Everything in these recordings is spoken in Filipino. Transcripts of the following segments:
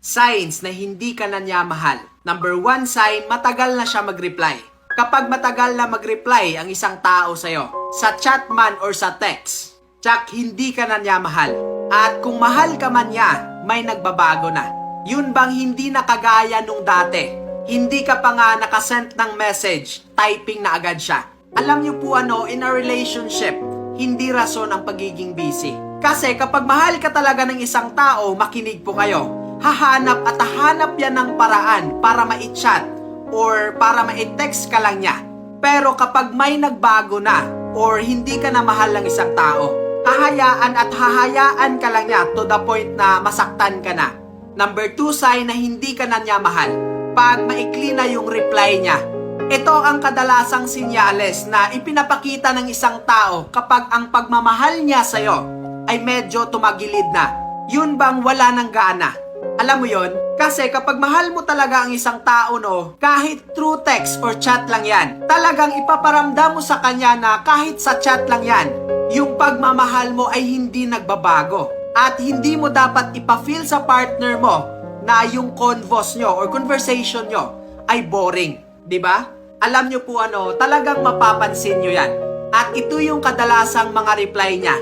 Signs na hindi ka na niya mahal. Number 1 sign, matagal na siya mag-reply. Kapag matagal na mag-reply ang isang tao sa'yo, sa chat man or sa text, tsak hindi ka na niya mahal. At kung mahal ka man niya, may nagbabago na. Yun bang hindi na kagaya nung dati? Hindi ka pa nga nakasend ng message, typing na agad siya. Alam niyo po in a relationship, hindi rason ang pagiging busy. Kasi kapag mahal ka talaga ng isang tao, makinig po kayo. Hahanap at hahanap yan ng paraan para ma-chat or para ma-text ka lang niya. Pero kapag may nagbago na or hindi ka na mahal ng isang tao, hahayaan at hahayaan ka lang niya to the point na masaktan ka na. Number 2 sign na hindi ka na niya mahal. Pag maikli na yung reply niya. Ito ang kadalasang sinyales na ipinapakita ng isang tao kapag ang pagmamahal niya sa'yo ay medyo tumagilid na. Yun bang wala ng gana? Alam mo yon? Kasi kapag mahal mo talaga ang isang tao, kahit through text or chat lang yan, talagang ipaparamdam mo sa kanya na kahit sa chat lang yan, yung pagmamahal mo ay hindi nagbabago. At hindi mo dapat ipa-feel sa partner mo na yung convos nyo or conversation nyo ay boring. Diba? Alam nyo po talagang mapapansin nyo yan. At ito yung kadalasang mga reply niya.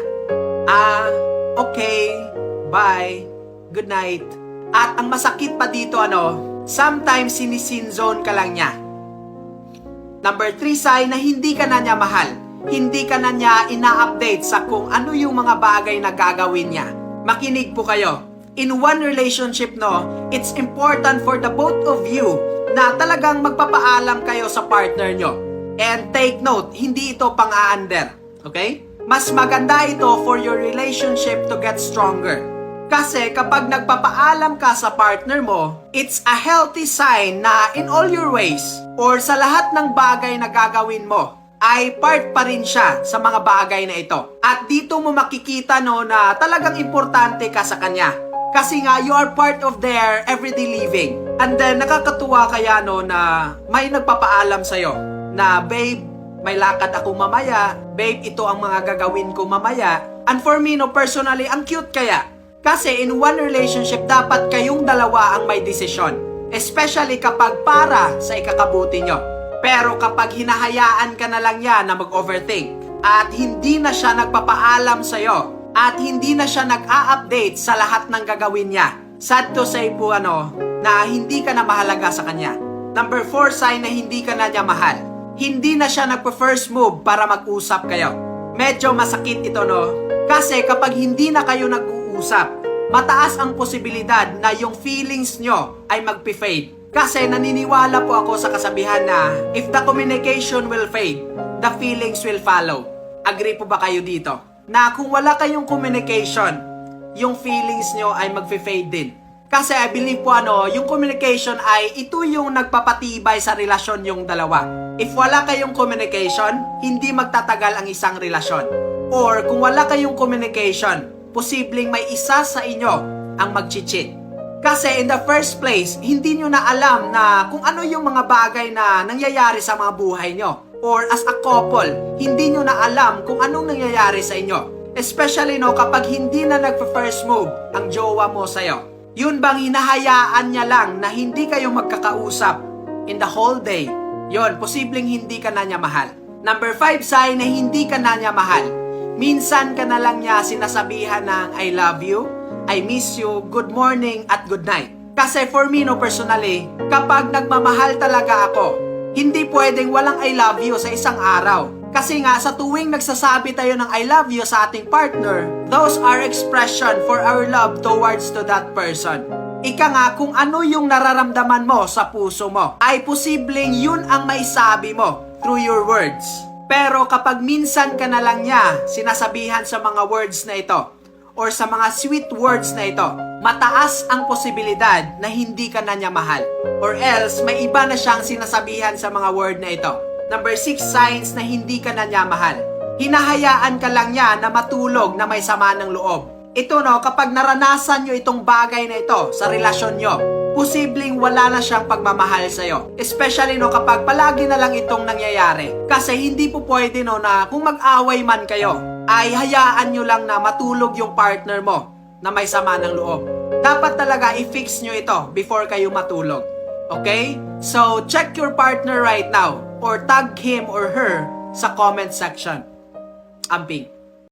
Okay, bye, good night. At ang masakit pa dito sometimes sinisinzone ka lang niya. Number 3 sign na hindi ka na niya mahal. Hindi ka na niya ina-update sa kung ano yung mga bagay na gagawin niya. Makinig po kayo. In one relationship, it's important for the both of you na talagang magpapaalam kayo sa partner nyo. And take note, hindi ito pang-a-under. Okay? Mas maganda ito for your relationship to get stronger. Kasi kapag nagpapaalam ka sa partner mo, it's a healthy sign na in all your ways or sa lahat ng bagay na gagawin mo, ay part pa rin siya sa mga bagay na ito. At dito mo makikita na talagang importante ka sa kanya. Kasi nga, you are part of their everyday living. And then, nakakatuwa kaya na may nagpapaalam sa'yo na, babe, may lakad ako mamaya. Babe, ito ang mga gagawin ko mamaya. And for me, personally, ang cute kaya. Kasi in one relationship, dapat kayong dalawa ang may desisyon. Especially kapag para sa ikakabuti nyo. Pero kapag hinahayaan ka na lang yan na mag-overthink at hindi na siya nagpapaalam sa'yo at hindi na siya nag-a-update sa lahat ng gagawin niya, sad to say po na hindi ka na mahalaga sa kanya. Number 4 sign na hindi ka na niya mahal. Hindi na siya nagpa-first move para mag-usap kayo. Medyo masakit ito kasi kapag hindi na kayo nag-uusap, mataas ang posibilidad na yung feelings nyo ay mag-fade. Kasi naniniwala po ako sa kasabihan na if the communication will fade, the feelings will follow. Agree po ba kayo dito? Na kung wala kayong communication, yung feelings nyo ay mag-fade din. Kasi I believe po yung communication ay ito yung nagpapatibay sa relasyon yung dalawa. If wala kayong communication, hindi magtatagal ang isang relasyon. Or kung wala kayong communication, posibleng may isa sa inyo ang mag-cheat. Kasi in the first place, hindi nyo na alam na kung ano yung mga bagay na nangyayari sa mga buhay nyo. Or as a couple, hindi nyo na alam kung anong nangyayari sa inyo. Especially kapag hindi na nagpa-first move ang jowa mo sa'yo. Yun bang hinahayaan niya lang na hindi kayo magkakausap in the whole day? Yun, posibleng hindi ka na niya mahal. Number 5 sign na hindi ka na niya mahal. Minsan ka na lang niya sinasabihan ng I love you, I miss you, good morning at good night. Kasi for me personally, kapag nagmamahal talaga ako, hindi pwedeng walang I love you sa isang araw. Kasi nga sa tuwing nagsasabi tayo ng I love you sa ating partner, those are expression for our love towards to that person. Ika nga, kung ano yung nararamdaman mo sa puso mo, ay posibleng yun ang maisabi mo through your words. Pero kapag minsan ka na lang niya sinasabihan sa mga words na ito, or sa mga sweet words na ito, mataas ang posibilidad na hindi ka na niya mahal. Or else, may iba na siyang sinasabihan sa mga word na ito. Number 6 signs na hindi ka na niya mahal. Hinahayaan ka lang niya na matulog na may sama ng loob. Ito kapag naranasan nyo itong bagay na ito sa relasyon nyo, posibleng wala na siyang pagmamahal sa'yo. Especially kapag palagi na lang itong nangyayari. Kasi hindi po pwede na kung mag-away man kayo, ay hayaan nyo lang na matulog yung partner mo na may sama ng loob. Dapat talaga i-fix nyo ito before kayo matulog. Okay? So, check your partner right now or tag him or her sa comment section. Amping.